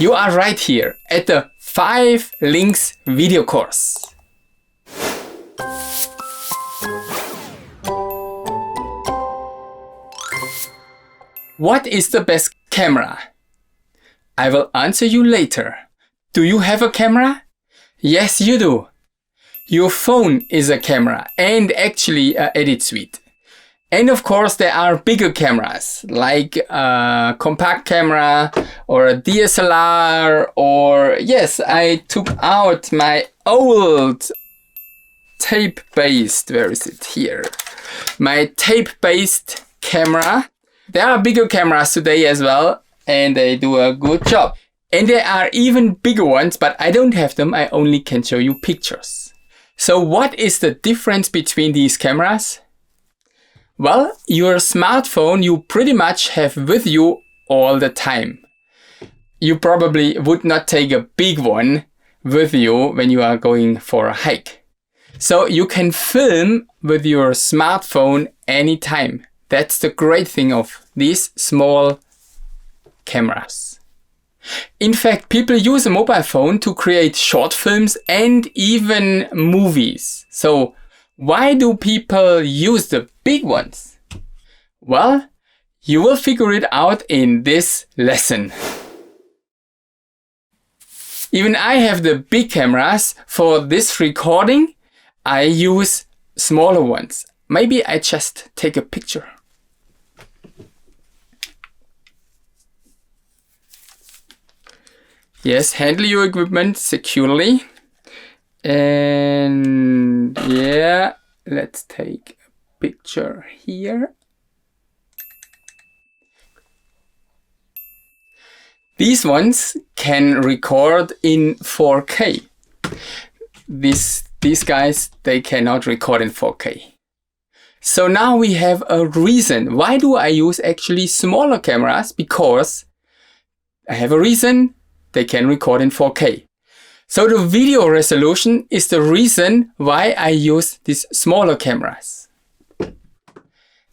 You are right here at the 5 links video course. What is the best camera? I will answer you later. Do you have a camera? Yes, you do. Your phone is a camera and actually an edit suite. And of course there are bigger cameras like a compact camera or a DSLR, or yes, I took out my old tape-based, where is it here? My tape-based camera. There are bigger cameras today as well and they do a good job. And there are even bigger ones, but I don't have them, I only can show you pictures. So what is the difference between these cameras? Well, your smartphone you pretty much have with you all the time. You probably would not take a big one with you when you are going for a hike. So you can film with your smartphone anytime. That's the great thing of these small cameras. In fact, people use a mobile phone to create short films and even movies. So why do people use the big ones? Well, you will figure it out in this lesson. Even I have the big cameras. For this recording, I use smaller ones. Maybe I just take a picture. Yes, handle your equipment securely. And yeah, let's take a picture here. These ones can record in 4K. These guys, they cannot record in 4K. So now we have a reason. Why do I use actually smaller cameras? Because I have a reason. They can record in 4K. So the video resolution is the reason why I use these smaller cameras.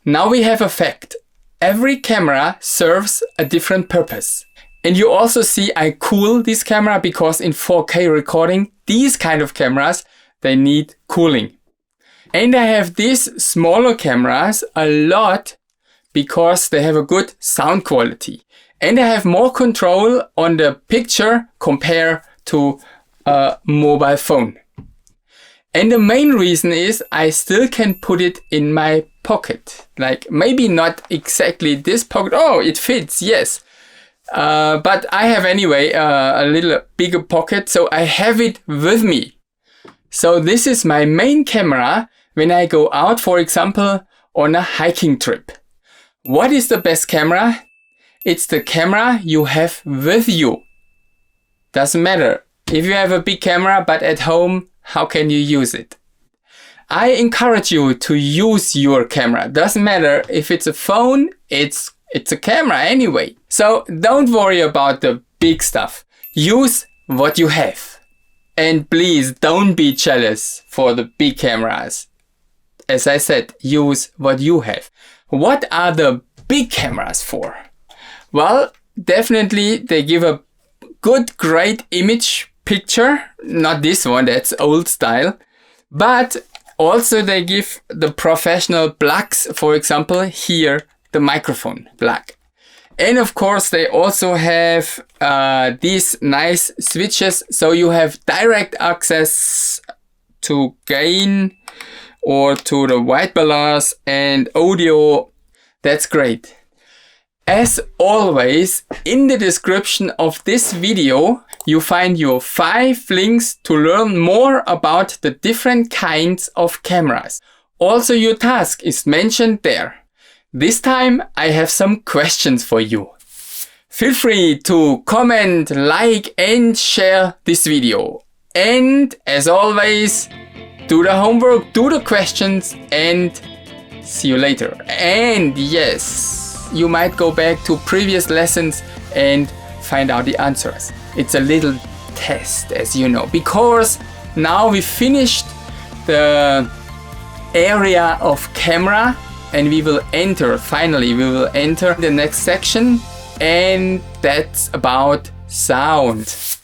Now we have a fact. Every camera serves a different purpose. And you also see I cool this camera because in 4K recording, these kind of cameras, they need cooling. And I have these smaller cameras a lot because they have a good sound quality. And I have more control on the picture compared to a mobile phone. And the main reason is I still can put it in my pocket. Like maybe not exactly this pocket. Oh, it fits, yes. But I have anyway a little bigger pocket, so I have it with me. So this is my main camera when I go out, for example, on a hiking trip. What is the best camera? It's the camera you have with you. Doesn't matter. If you have a big camera but at home, how can you use it? I encourage you to use your camera. Doesn't matter if it's a phone, it's a camera anyway. So don't worry about the big stuff. Use what you have. And please don't be jealous for the big cameras. As I said, use what you have. What are the big cameras for? Well, definitely they give a good, great image picture. Not this one, that's old style. But also they give the professional plugs, for example, here, the microphone plug. And of course, they also have these nice switches. So you have direct access to gain or to the white balance and audio. That's great. As always, in the description of this video, you find your 5 links to learn more about the different kinds of cameras. Also, your task is mentioned there. This time, I have some questions for you. Feel free to comment, like and share this video. And as always, do the homework, do the questions, and see you later. And yes, you might go back to previous lessons and find out the answers. It's a little test, as you know, because now we finished the area of camera and we will enter the next section, and that's about sound.